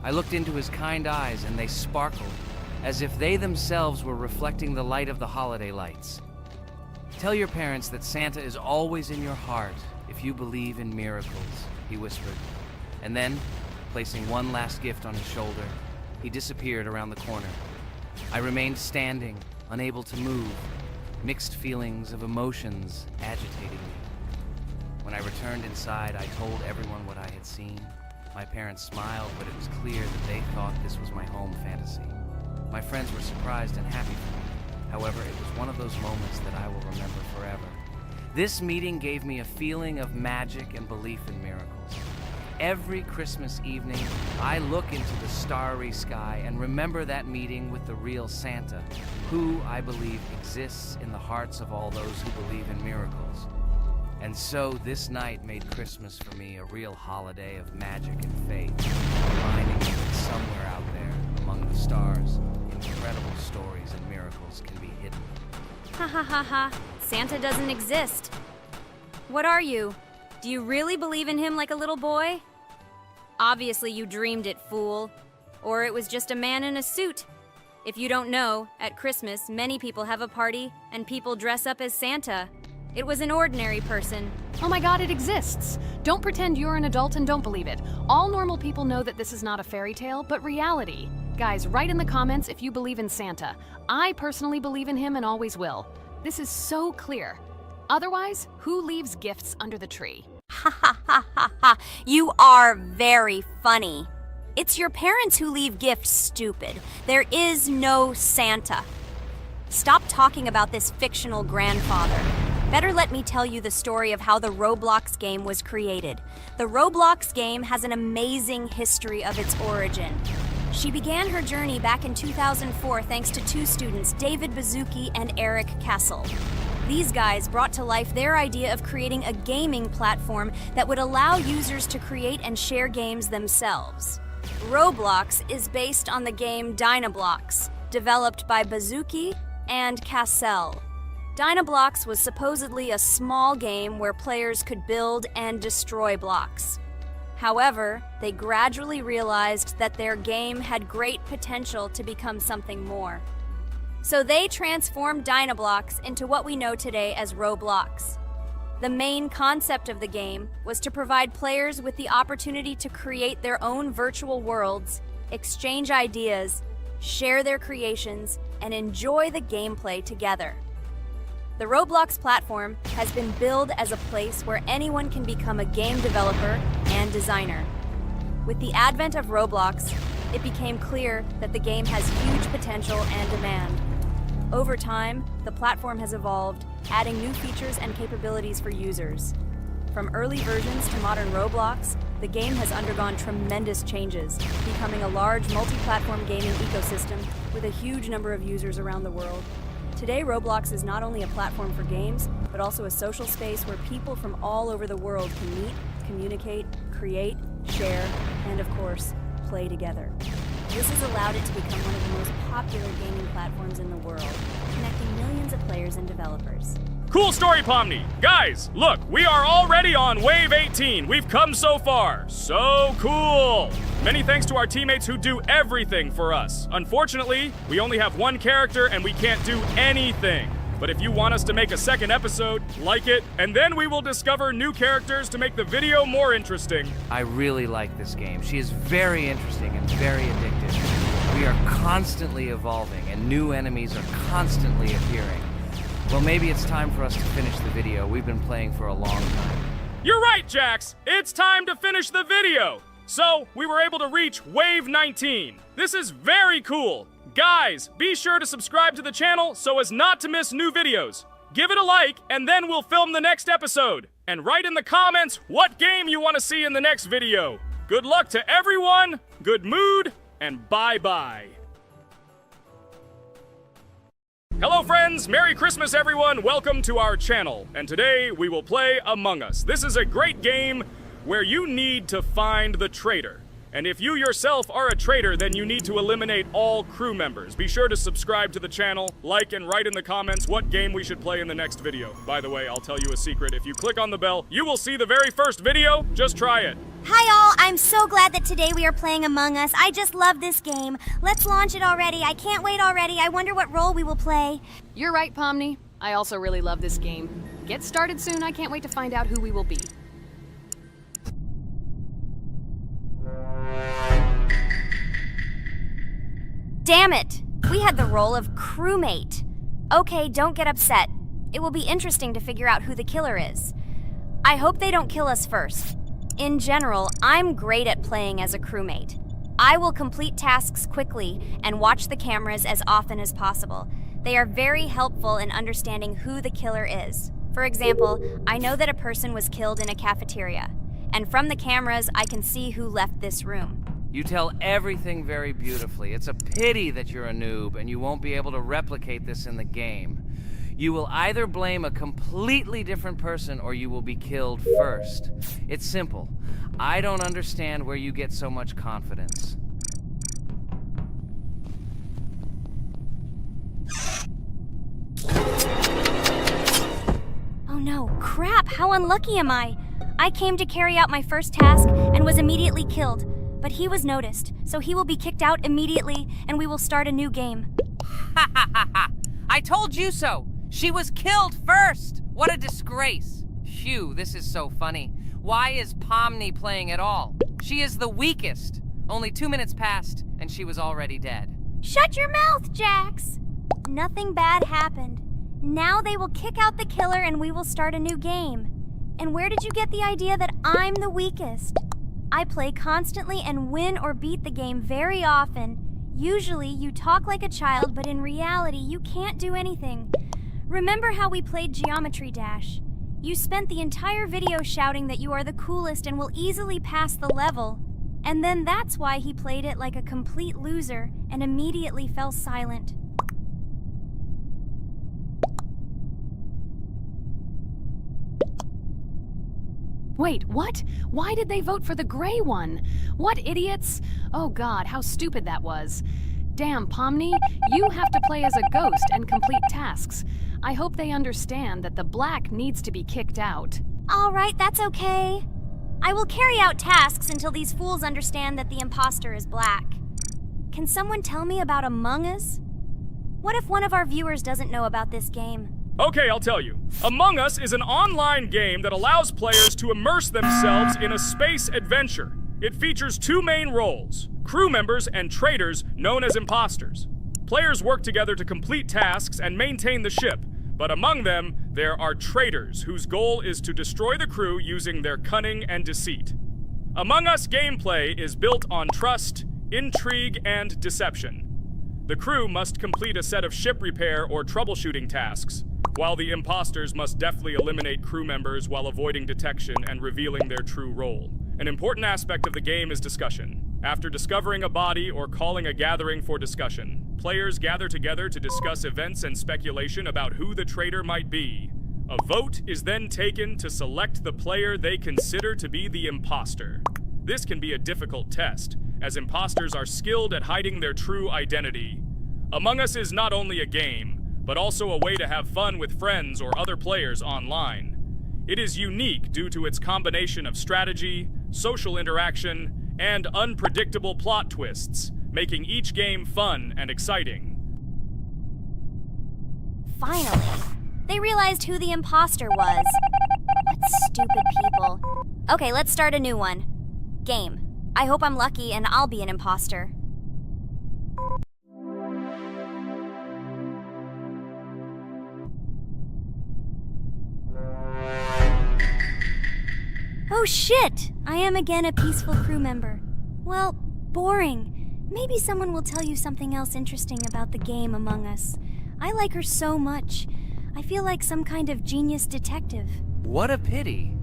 I looked into his kind eyes, and they sparkled, as if they themselves were reflecting the light of the holiday lights. Tell your parents that Santa is always in your heart if you believe in miracles, he whispered. And then, placing one last gift on his shoulder, he disappeared around the corner. I remained standing, unable to move, mixed feelings of emotions agitating me. When I returned inside, I told everyone what I had seen. My parents smiled, but it was clear that they thought this was my home fantasy. My friends were surprised and happy for me. However, it was one of those moments that I will remember forever. This meeting gave me a feeling of magic and belief in miracles. Every Christmas evening, I look into the starry sky and remember that meeting with the real Santa, who, I believe, exists in the hearts of all those who believe in miracles. And so this night made Christmas for me a real holiday of magic and faith, reminding me that somewhere out there, among the stars, incredible stories and miracles can be hidden. Ha ha ha ha. Santa doesn't exist. What are you? Do you really believe in him like a little boy? Obviously you dreamed it, fool. Or it was just a man in a suit. If you don't know, at Christmas, many people have a party and people dress up as Santa. It was an ordinary person, Oh my god, it exists! Don't pretend you're an adult and don't believe it. All normal people know that this is not a fairy tale, but reality. Guys, write in the comments if you believe in Santa. I personally believe in him and always will. This is so clear. Otherwise, who leaves gifts under the tree? Ha ha ha ha ha. You are very funny. It's your parents who leave gifts, stupid. There is no Santa. Stop talking about this fictional grandfather. Better let me tell you the story of how the Roblox game was created. The Roblox game has an amazing history of its origin. She began her journey back in 2004 thanks to two students, David Bazuki and Eric Castle. These guys brought to life their idea of creating a gaming platform that would allow users to create and share games themselves. Roblox is based on the game Dynablox, developed by Bazuki and Cassell. Dynablox was supposedly a small game where players could build and destroy blocks. However, they gradually realized that their game had great potential to become something more. So they transformed Dynablox into what we know today as Roblox. The main concept of the game was to provide players with the opportunity to create their own virtual worlds, exchange ideas, share their creations, and enjoy the gameplay together. The Roblox platform has been billed as a place where anyone can become a game developer and designer. With the advent of Roblox, it became clear that the game has huge potential and demand. Over time, the platform has evolved, adding new features and capabilities for users. From early versions to modern Roblox, the game has undergone tremendous changes, becoming a large multi-platform gaming ecosystem with a huge number of users around the world. Today, Roblox is not only a platform for games, but also a social space where people from all over the world can meet, communicate, create, share, and of course, play together. This has allowed it to become one of the most popular gaming platforms in the world, connecting millions of players and developers. Cool story, Pomni. Guys, look, we are already on Wave 18. We've come so far. So cool. Many thanks to our teammates who do everything for us. Unfortunately, we only have one character and we can't do anything. But if you want us to make a second episode, like it, and then we will discover new characters to make the video more interesting. I really like this game. She is very interesting and very addictive. We are constantly evolving and new enemies are constantly appearing. Well, maybe it's time for us to finish the video. We've been playing for a long time. You're right, Jax. It's time to finish the video. So, we were able to reach Wave 19. This is very cool. Guys, be sure to subscribe to the channel so as not to miss new videos. Give it a like, and then we'll film the next episode. And write in the comments what game you want to see in the next video. Good luck to everyone, good mood, and bye-bye. Hello friends, Merry Christmas everyone, welcome to our channel. And today we will play Among Us. This is a great game where you need to find the traitor. And if you yourself are a traitor, then you need to eliminate all crew members. Be sure to subscribe to the channel, like and write in the comments what game we should play in the next video. By the way, I'll tell you a secret. If you click on the bell, you will see the very first video. Just try it. Hi all, I'm so glad that today we are playing Among Us. I just love this game. Let's launch it already. I can't wait already. I wonder what role we will play. You're right, Pomni. I also really love this game. Get started soon. I can't wait to find out who we will be. Damn it! We had the role of crewmate. Okay, don't get upset. It will be interesting to figure out who the killer is. I hope they don't kill us first. In general, I'm great at playing as a crewmate. I will complete tasks quickly and watch the cameras as often as possible. They are very helpful in understanding who the killer is. For example, I know that a person was killed in a cafeteria, and from the cameras, I can see who left this room. You tell everything very beautifully. It's a pity that you're a noob and you won't be able to replicate this in the game. You will either blame a completely different person or you will be killed first. It's simple. I don't understand where you get so much confidence. Oh no, crap, how unlucky am I? I came to carry out my first task and was immediately killed. But he was noticed, so he will be kicked out immediately, and we will start a new game. Ha ha ha ha! I told you so! She was killed first! What a disgrace! Phew, this is so funny. Why is Pomni playing at all? She is the weakest. Only 2 minutes passed, and she was already dead. Shut your mouth, Jax! Nothing bad happened. Now they will kick out the killer and we will start a new game. And where did you get the idea that I'm the weakest? I play constantly and win or beat the game very often. Usually you talk like a child, but in reality you can't do anything. Remember how we played Geometry Dash? You spent the entire video shouting that you are the coolest and will easily pass the level. And then that's why he played it like a complete loser and immediately fell silent. Wait, what? Why did they vote for the gray one? What idiots? Oh God, how stupid that was. Damn, Pomni, you have to play as a ghost and complete tasks. I hope they understand that the black needs to be kicked out. All right, that's okay. I will carry out tasks until these fools understand that the imposter is black. Can someone tell me about Among Us? What if one of our viewers doesn't know about this game? Okay, I'll tell you. Among Us is an online game that allows players to immerse themselves in a space adventure. It features two main roles, crew members and traitors known as imposters. Players work together to complete tasks and maintain the ship, but among them, there are traitors whose goal is to destroy the crew using their cunning and deceit. Among Us gameplay is built on trust, intrigue, and deception. The crew must complete a set of ship repair or troubleshooting tasks, while the imposters must deftly eliminate crew members while avoiding detection and revealing their true role. An important aspect of the game is discussion. After discovering a body or calling a gathering for discussion, players gather together to discuss events and speculation about who the traitor might be. A vote is then taken to select the player they consider to be the imposter. This can be a difficult test, as imposters are skilled at hiding their true identity. Among Us is not only a game, but also a way to have fun with friends or other players online. It is unique due to its combination of strategy, social interaction, and unpredictable plot twists, making each game fun and exciting. Finally, they realized who the imposter was. What stupid people. Okay, let's start a new one. Game. I hope I'm lucky and I'll be an imposter. Oh shit! I am again a peaceful crew member. Well, boring. Maybe someone will tell you something else interesting about the game Among Us. I like her so much. I feel like some kind of genius detective. What a pity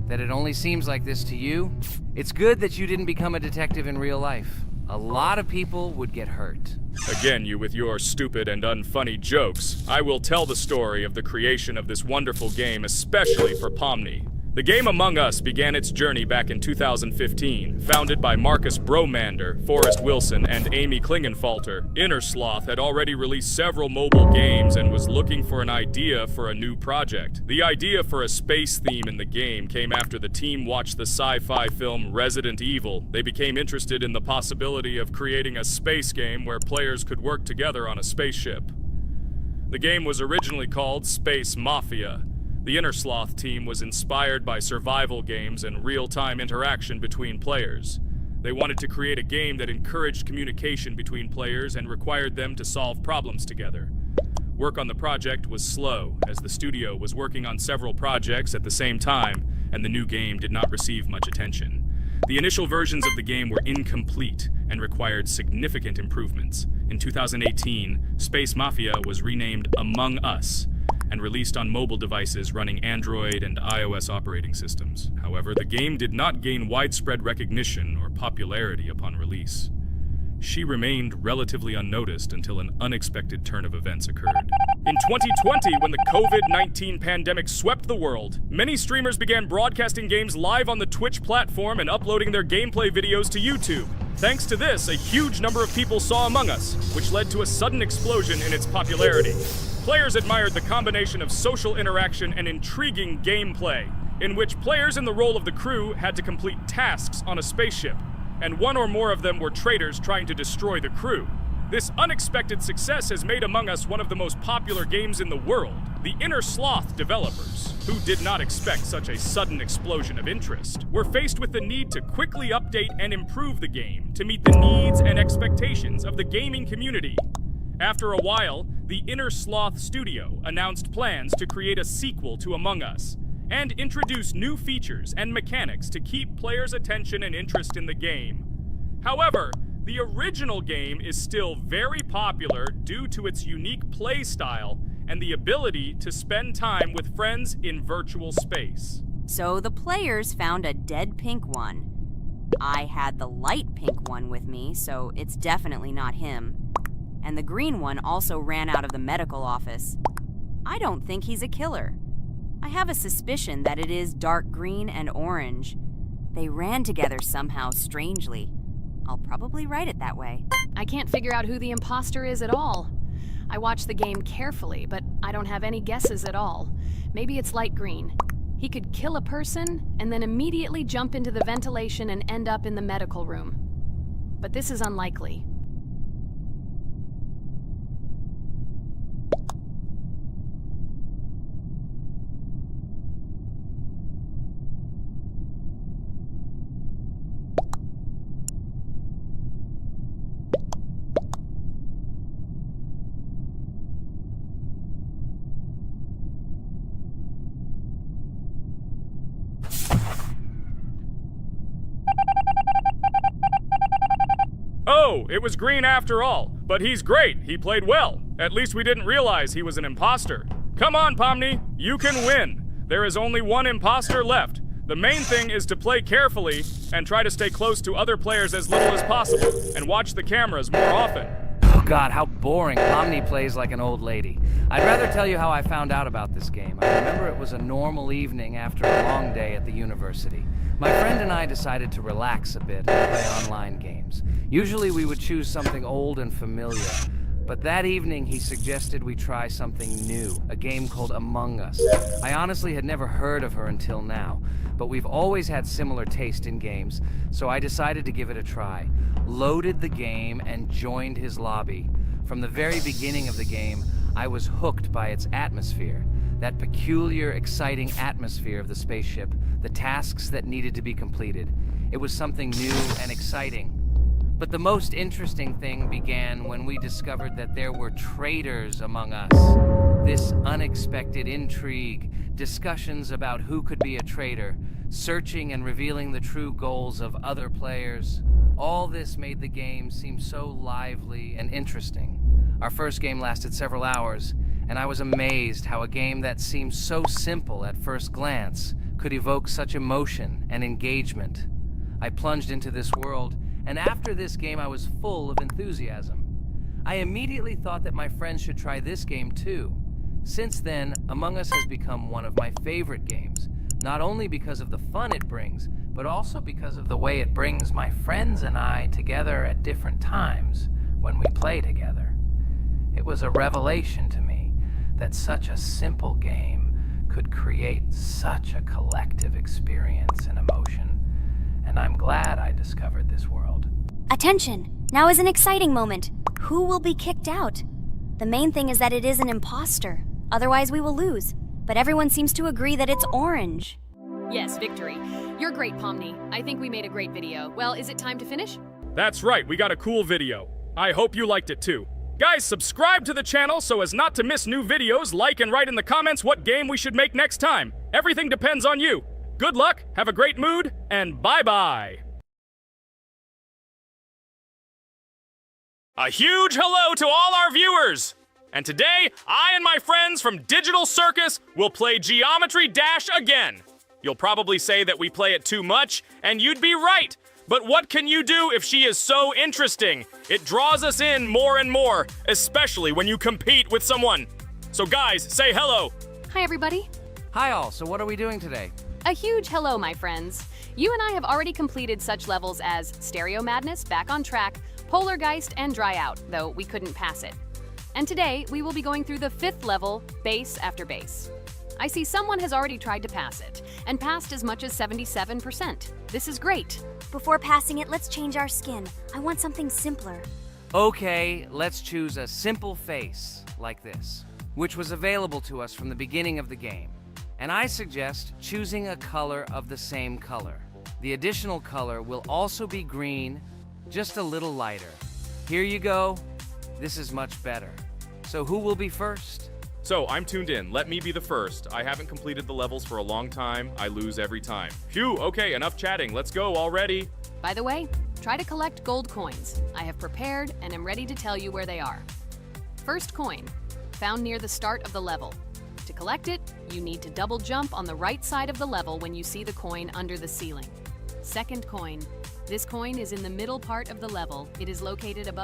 that it only seems like this to you. It's good that you didn't become a detective in real life. A lot of people would get hurt. Again, you with your stupid and unfunny jokes. I will tell the story of the creation of this wonderful game, especially for Pomni. The game Among Us began its journey back in 2015. Founded by Marcus Bromander, Forrest Wilson, and Amy Klingenfalter, Innersloth had already released several mobile games and was looking for an idea for a new project. The idea for a space theme in the game came after the team watched the sci-fi film Resident Evil. They became interested in the possibility of creating a space game where players could work together on a spaceship. The game was originally called Space Mafia. The Innersloth team was inspired by survival games and real-time interaction between players. They wanted to create a game that encouraged communication between players and required them to solve problems together. Work on the project was slow, as the studio was working on several projects at the same time, and the new game did not receive much attention. The initial versions of the game were incomplete and required significant improvements. In 2018, Space Mafia was renamed Among Us, and released on mobile devices running Android and iOS operating systems. However, the game did not gain widespread recognition or popularity upon release. She remained relatively unnoticed until an unexpected turn of events occurred. In 2020, when the COVID-19 pandemic swept the world, many streamers began broadcasting games live on the Twitch platform and uploading their gameplay videos to YouTube. Thanks to this, a huge number of people saw Among Us, which led to a sudden explosion in its popularity. Players admired the combination of social interaction and intriguing gameplay, in which players in the role of the crew had to complete tasks on a spaceship, and one or more of them were traitors trying to destroy the crew. This unexpected success has made Among Us one of the most popular games in the world. The Inner Sloth developers, who did not expect such a sudden explosion of interest, were faced with the need to quickly update and improve the game to meet the needs and expectations of the gaming community. After a while, the Inner Sloth studio announced plans to create a sequel to Among Us and introduce new features and mechanics to keep players' attention and interest in the game. However, the original game is still very popular due to its unique play style and the ability to spend time with friends in virtual space. So the players found a dead pink one. I had the light pink one with me, so it's definitely not him. And the green one also ran out of the medical office. I don't think he's a killer. I have a suspicion that it is dark green and orange. They ran together somehow strangely. I'll probably write it that way. I can't figure out who the imposter is at all. I watched the game carefully, but I don't have any guesses at all. Maybe it's light green. He could kill a person and then immediately jump into the ventilation and end up in the medical room. But this is unlikely. Oh, it was green after all. But he's great. He played well. At least we didn't realize he was an imposter. Come on, Pomni. You can win. There is only one imposter left. The main thing is to play carefully and try to stay close to other players as little as possible and watch the cameras more often. Oh God, how boring. Pomni plays like an old lady. I'd rather tell you how I found out about this game. I remember it was a normal evening after a long day at the university. My friend and I decided to relax a bit and play online games. Usually we would choose something old and familiar, but that evening he suggested we try something new, a game called Among Us. I honestly had never heard of her until now, but we've always had similar taste in games, so I decided to give it a try. Loaded the game and joined his lobby. From the very beginning of the game, I was hooked by its atmosphere. That peculiar, exciting atmosphere of the spaceship, the tasks that needed to be completed. It was something new and exciting. But the most interesting thing began when we discovered that there were traitors among us. This unexpected intrigue, discussions about who could be a traitor, searching and revealing the true goals of other players. All this made the game seem so lively and interesting. Our first game lasted several hours, and I was amazed how a game that seemed so simple at first glance could evoke such emotion and engagement. I plunged into this world, and after this game I was full of enthusiasm. I immediately thought that my friends should try this game too. Since then, Among Us has become one of my favorite games, not only because of the fun it brings, but also because of the way it brings my friends and I together at different times when we play together. It was a revelation to me that such a simple game could create such a collective experience and emotion, and I'm glad I discovered this world. Attention! Now is an exciting moment. Who will be kicked out? The main thing is that it is an imposter. Otherwise we will lose. But everyone seems to agree that it's orange. Yes, victory. You're great, Pomni. I think we made a great video. Well, is it time to finish? That's right, we got a cool video. I hope you liked it too. Guys, subscribe to the channel so as not to miss new videos, like and write in the comments what game we should make next time. Everything depends on you. Good luck, have a great mood, and bye-bye. A huge hello to all our viewers! And today, I and my friends from Digital Circus will play Geometry Dash again. You'll probably say that we play it too much, and you'd be right. But what can you do if she is so interesting? It draws us in more and more, especially when you compete with someone. So guys, say hello. Hi, everybody. Hi all, so what are we doing today? A huge hello, my friends. You and I have already completed such levels as Stereo Madness, Back on Track, Polargeist, and Dry Out, though we couldn't pass it. And today, we will be going through the 5th level, Base After Base. I see someone has already tried to pass it, and passed as much as 77%. This is great. Before passing it, let's change our skin. I want something simpler. Okay, let's choose a simple face, like this, which was available to us from the beginning of the game. And I suggest choosing a color of the same color. The additional color will also be green, just a little lighter. Here you go. This is much better. So who will be first? So, I'm tuned in. Let me be the first. I haven't completed the levels for a long time. I lose every time. Phew, okay, enough chatting. Let's go already. By the way, try to collect gold coins. I have prepared and am ready to tell you where they are. First coin, found near the start of the level. To collect it, you need to double jump on the right side of the level when you see the coin under the ceiling. Second coin. This coin is in the middle part of the level. It is located above